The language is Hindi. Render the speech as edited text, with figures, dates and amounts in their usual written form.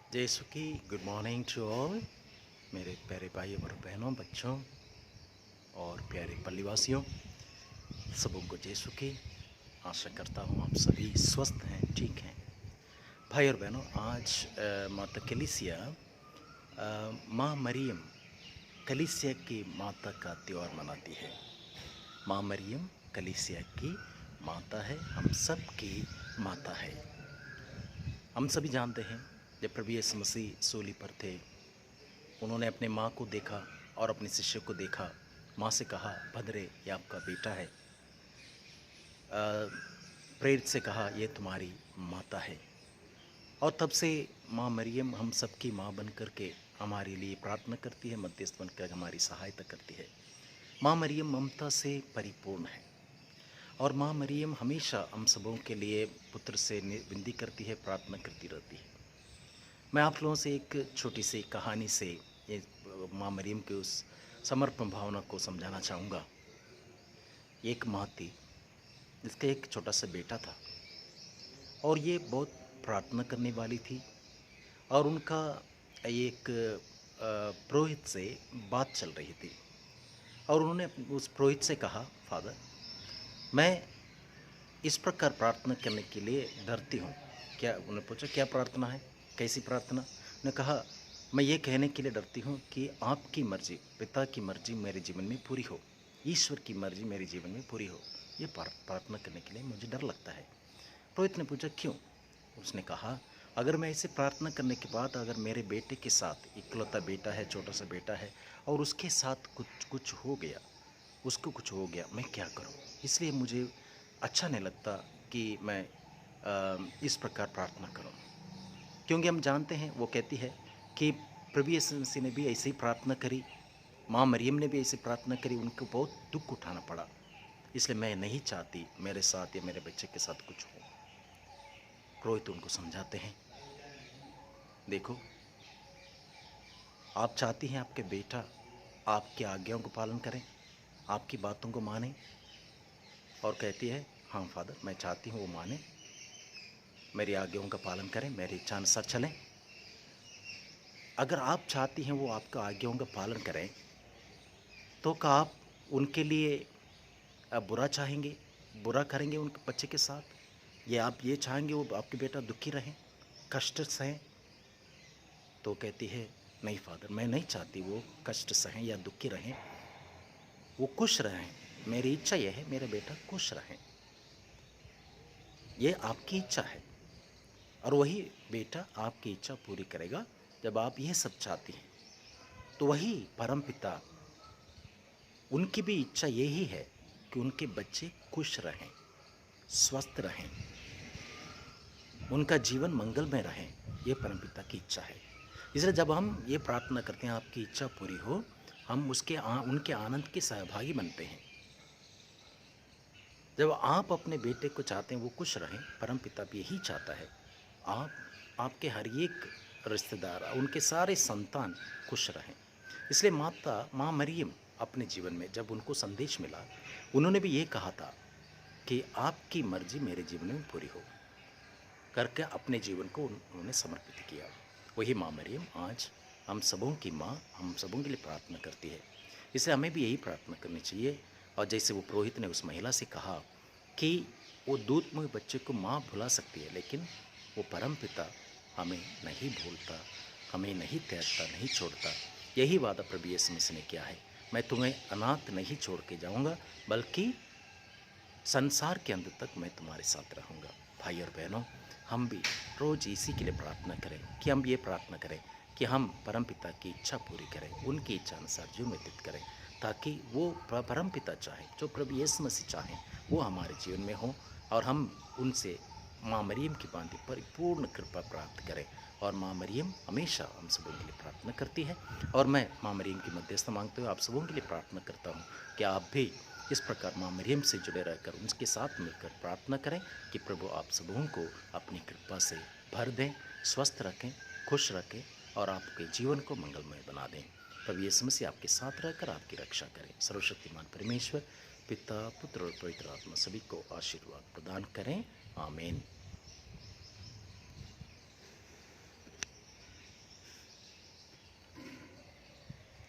जय सुखी। गुड मॉर्निंग टू ऑल मेरे प्यारे भाई और बहनों, बच्चों और प्यारे पल्लीवासियों, सबों को जय सुखी। आशा करता हूँ आप सभी स्वस्थ हैं, ठीक हैं। भाई और बहनों, आज माता कलीसिया माँ मरियम कलीसिया की माता का त्यौहार मनाती है। माँ मरियम कलीसिया की माता है, हम सब की माता है। हम सभी जानते हैं, जब प्रभु यीशु मसीह सूली पर थे, उन्होंने अपने माँ को देखा और अपने शिष्य को देखा। माँ से कहा, भद्रे ये आपका बेटा है। प्रेरित से कहा, ये तुम्हारी माता है। और तब से माँ मरियम हम सबकी माँ बन कर के हमारे लिए प्रार्थना करती है, मध्यस्थ बनकर हमारी सहायता करती है। माँ मरियम ममता से परिपूर्ण है और माँ मरियम हमेशा हम सबों के लिए पुत्र से विनती करती है, प्रार्थना करती रहती है। मैं आप लोगों से एक छोटी सी कहानी से ये माँ मरियम के उस समर्पण भावना को समझाना चाहूँगा। एक माँ थी जिसका एक छोटा सा बेटा था और ये बहुत प्रार्थना करने वाली थी। और उनका एक पुरोहित से बात चल रही थी और उन्होंने उस पुरोहित से कहा, फादर, मैं इस प्रकार प्रार्थना करने के लिए डरती हूँ। क्या, उन्होंने पूछा, क्या प्रार्थना है, कैसी प्रार्थना? उन्होंने कहा, मैं ये कहने के लिए डरती हूँ कि आपकी मर्जी, पिता की मर्जी मेरे जीवन में पूरी हो, ईश्वर की मर्जी मेरे जीवन में पूरी हो। ये प्रार्थना करने के लिए मुझे डर लगता है। पुरोहित ने पूछा, क्यों? उसने कहा, अगर मैं ऐसे प्रार्थना करने के बाद अगर मेरे बेटे के साथ, इकलौता बेटा है, छोटा सा बेटा है, और उसके साथ कुछ कुछ हो गया, उसको कुछ हो गया, मैं क्या करूं? इसलिए मुझे अच्छा नहीं लगता कि मैं इस प्रकार प्रार्थना करूं। क्योंकि हम जानते हैं, वो कहती है कि प्रभु यीशु मसीह ने भी ऐसे ही प्रार्थना करी, माँ मरियम ने भी ऐसी प्रार्थना करी, उनको बहुत दुख उठाना पड़ा। इसलिए मैं नहीं चाहती मेरे साथ या मेरे बच्चे के साथ कुछ हो। पुरोहित उनको समझाते हैं, देखो, आप चाहती हैं आपके बेटा आपकी आज्ञाओं को पालन करें, आपकी बातों को माने। और कहती है, हाँ फादर, मैं चाहती हूँ वो माने, मेरी आज्ञाओं का पालन करें, मेरी इच्छा अनुसार चलें। अगर आप चाहती हैं वो आपका आज्ञाओं का पालन करें, तो क्या आप उनके लिए बुरा चाहेंगे, बुरा करेंगे उनके बच्चे के साथ? या आप ये चाहेंगे वो आपके बेटा दुखी रहें, कष्ट सहें? तो कहती है, नहीं फादर, मैं नहीं चाहती वो कष्ट सहें या दुखी रहें, वो खुश रहें। मेरी इच्छा यह है मेरा बेटा खुश रहें, ये आपकी इच्छा है। और वही बेटा आपकी इच्छा पूरी करेगा जब आप ये सब चाहती हैं। तो वही परमपिता, उनकी भी इच्छा यही है कि उनके बच्चे खुश रहें, स्वस्थ रहें, उनका जीवन मंगलमय रहे। ये परमपिता की इच्छा है। इसलिए जब हम ये प्रार्थना करते हैं, आपकी इच्छा पूरी हो, हम उनके आनंद के सहभागी बनते हैं। जब आप अपने बेटे को चाहते हैं वो खुश रहें, परमपिता भी यही चाहता है, आप, आपके हर एक रिश्तेदार, उनके सारे संतान खुश रहें। इसलिए माँ मरियम अपने जीवन में जब उनको संदेश मिला, उन्होंने भी ये कहा था कि आपकी मर्जी मेरे जीवन में पूरी हो करके अपने जीवन को उन्होंने समर्पित किया। वही माँ मरियम आज हम सबों की माँ, हम सबों के लिए प्रार्थना करती है। इसलिए हमें भी यही प्रार्थना करनी चाहिए। और जैसे वो पुरोहित ने उस महिला से कहा कि वो दूधमय बच्चे को माँ भुला सकती है, लेकिन वो परमपिता हमें नहीं भूलता, हमें नहीं त्यागता, नहीं छोड़ता। यही वादा प्रभु यीशु मसीह ने किया है, मैं तुम्हें अनाथ नहीं छोड़ के जाऊँगा, बल्कि संसार के अंत तक मैं तुम्हारे साथ रहूँगा। भाई और बहनों, हम भी रोज़ इसी के लिए प्रार्थना करें कि हम ये प्रार्थना करें कि हम परमपिता की इच्छा पूरी करें, उनकी इच्छा अनुसार जीवन व्यतीत करें, ताकि वो परमपिता चाहे, जो प्रभु यीशु मसीह चाहें, वो हमारे जीवन में हो और हम उनसे माँ मरियम की भांति परिपूर्ण कृपा प्राप्त करें। और माँ मरियम हमेशा हम सबों के लिए प्रार्थना करती है। और मैं माँ मरियम की मध्यस्थता मांगते हुए आप सबों के लिए प्रार्थना करता हूँ कि आप भी इस प्रकार माँ मरियम से जुड़े रहकर उनके साथ मिलकर प्रार्थना करें कि प्रभु आप सबों को अपनी कृपा से भर दें, स्वस्थ रखें, खुश रखें और आपके जीवन को मंगलमय बना दें। प्रभु यीशु मसीह आपके साथ रहकर आपकी रक्षा करें। सर्वशक्तिमान परमेश्वर, पिता, पुत्र और पवित्र आत्मा सभी को आशीर्वाद प्रदान करें। आमीन।